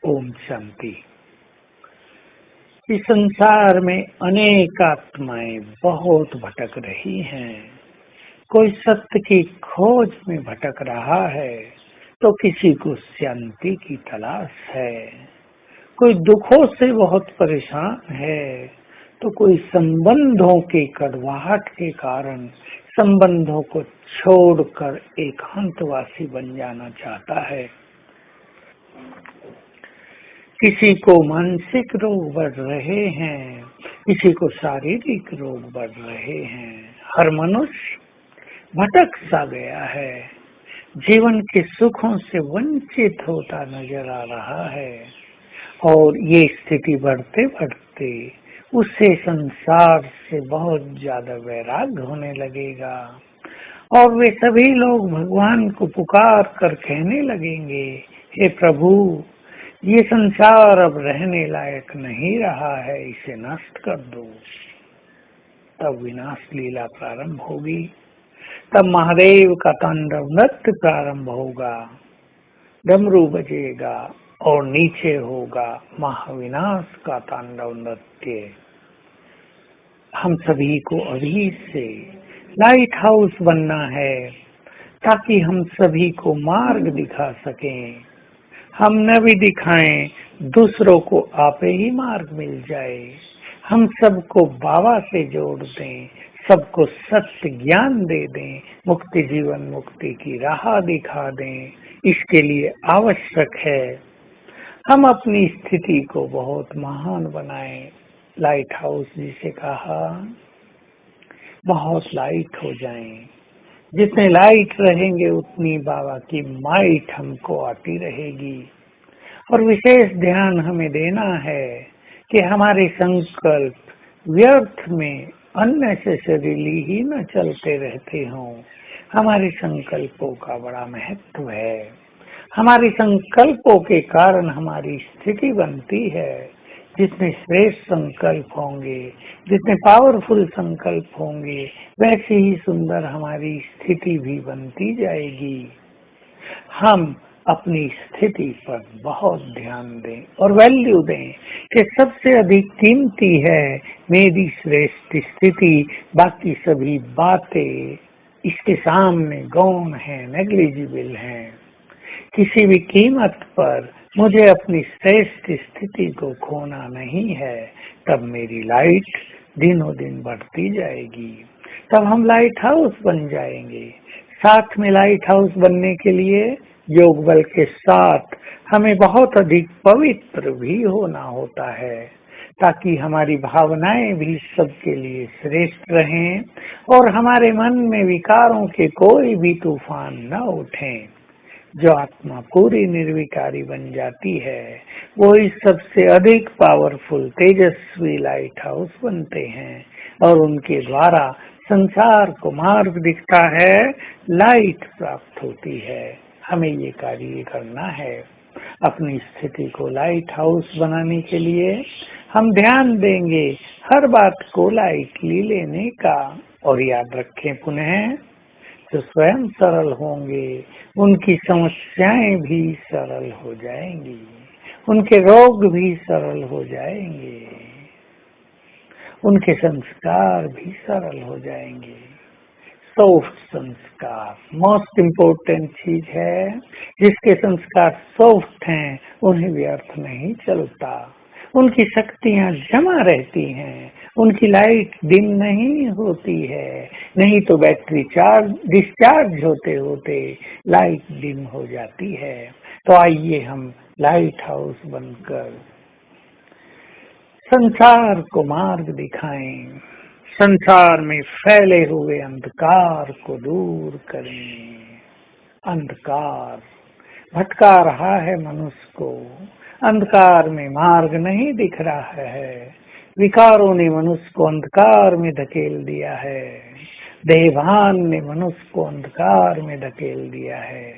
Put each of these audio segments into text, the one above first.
ओम शांति। इस संसार में अनेक आत्माएं बहुत भटक रही हैं। कोई सत्य की खोज में भटक रहा है तो किसी को शांति की तलाश है। कोई दुखों से बहुत परेशान है तो कोई संबंधों के कड़वाहट के कारण संबंधों को छोड़कर एकांतवासी बन जाना चाहता है। किसी को मानसिक रोग बढ़ रहे हैं, किसी को शारीरिक रोग बढ़ रहे हैं। हर मनुष्य भटक सा गया है, जीवन के सुखों से वंचित होता नजर आ रहा है और ये स्थिति बढ़ते बढ़ते उससे संसार से बहुत ज्यादा वैराग्य होने लगेगा और वे सभी लोग भगवान को पुकार कर कहने लगेंगे, हे प्रभु, ये संसार अब रहने लायक नहीं रहा है, इसे नष्ट कर दो। तब विनाश लीला प्रारंभ होगी, तब महादेव का तांडव नृत्य प्रारंभ होगा, डमरू बजेगा और नीचे होगा महाविनाश का तांडव नृत्य। हम सभी को अभी से लाइट हाउस बनना है ताकि हम सभी को मार्ग दिखा सकें। हम न भी दिखाएं, दूसरों को आपे ही मार्ग मिल जाए। हम सबको बाबा से जोड़ दें, सबको सत्य ज्ञान दे दें, मुक्ति जीवन मुक्ति की राह दिखा दें। इसके लिए आवश्यक है हम अपनी स्थिति को बहुत महान बनाएं। लाइट हाउस जिसे कहा, बहुत लाइट हो जाएं। जितने लाइट रहेंगे उतनी बाबा की माइट हमको आती रहेगी। और विशेष ध्यान हमें देना है कि हमारे संकल्प व्यर्थ में अननेसेसरीली ही न चलते रहते हों। हमारे संकल्पों का बड़ा महत्व है। हमारे संकल्पों के कारण हमारी स्थिति बनती है। जितने श्रेष्ठ संकल्प होंगे, जितने पावरफुल संकल्प होंगे, वैसे ही सुंदर हमारी स्थिति भी बनती जाएगी। हम अपनी स्थिति पर बहुत ध्यान दें और वैल्यू दें कि सबसे अधिक कीमती है मेरी श्रेष्ठ स्थिति। बाकी सभी बातें इसके सामने गौण है, नेग्लिजिबल हैं। किसी भी कीमत पर मुझे अपनी श्रेष्ठ स्थिति को खोना नहीं है। तब मेरी लाइट दिनों दिन बढ़ती जाएगी, तब हम लाइट हाउस बन जाएंगे। साथ में लाइट हाउस बनने के लिए योग बल के साथ हमें बहुत अधिक पवित्र भी होना होता है ताकि हमारी भावनाएं भी सबके लिए श्रेष्ठ रहें और हमारे मन में विकारों के कोई भी तूफान न उठें। जो आत्मा पूरी निर्विकारी बन जाती है वो इस सबसे अधिक पावरफुल तेजस्वी लाइट हाउस बनते हैं और उनके द्वारा संसार को मार्ग दिखता है, लाइट प्राप्त होती है। हमें ये कार्य करना है। अपनी स्थिति को लाइट हाउस बनाने के लिए हम ध्यान देंगे हर बात को लाइटली लेने का। और याद रखें पुनः, जो स्वयं सरल होंगे उनकी समस्याएं भी सरल हो जाएंगी, उनके रोग भी सरल हो जाएंगे, उनके संस्कार भी सरल हो जाएंगे। सॉफ्ट संस्कार मोस्ट इम्पोर्टेंट चीज है। जिसके संस्कार सॉफ्ट हैं उन्हें व्यर्थ नहीं चलता, उनकी शक्तियां जमा रहती हैं, उनकी लाइट डिम नहीं होती है। नहीं तो बैटरी डिस्चार्ज होते होते लाइट डिम हो जाती है। तो आइए हम लाइट हाउस बनकर संसार को मार्ग दिखाएं, संसार में फैले हुए अंधकार को दूर करें। अंधकार भटका रहा है मनुष्य को, अंधकार में मार्ग नहीं दिख रहा है। विकारों ने मनुष्य को अंधकार में धकेल दिया है, देहभान ने मनुष्य को अंधकार में धकेल दिया है।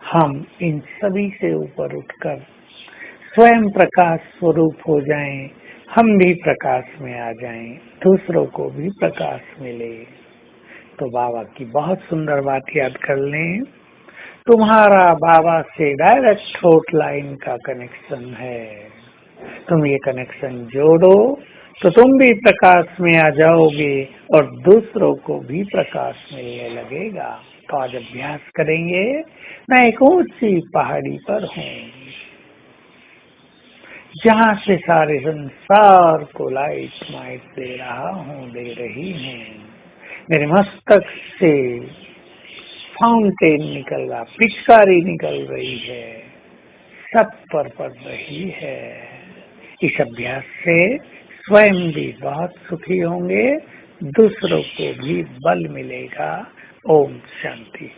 हम इन सभी से ऊपर उठकर स्वयं प्रकाश स्वरूप हो जाएं, हम भी प्रकाश में आ जाएं, दूसरों को भी प्रकाश मिले। तो बाबा की बहुत सुंदर बात याद कर लें, तुम्हारा बाबा से डायरेक्ट थॉट लाइन का कनेक्शन है। तुम ये कनेक्शन जोड़ो तो तुम भी प्रकाश में आ जाओगे और दूसरों को भी प्रकाश मिलने लगेगा। तो आज अभ्यास करेंगे। मैं एक ऊंची पहाड़ी पर हूँ, जहाँ से सारे संसार को लाइट माइट दे रहा हूँ, दे रही हूँ। मेरे मस्तक से फाउंटेन निकल रहा, पिचकारी निकल रही है, सब पर पड़ रही है। इस अभ्यास से स्वयं भी बहुत सुखी होंगे, दूसरों को भी बल मिलेगा। ओम शांति।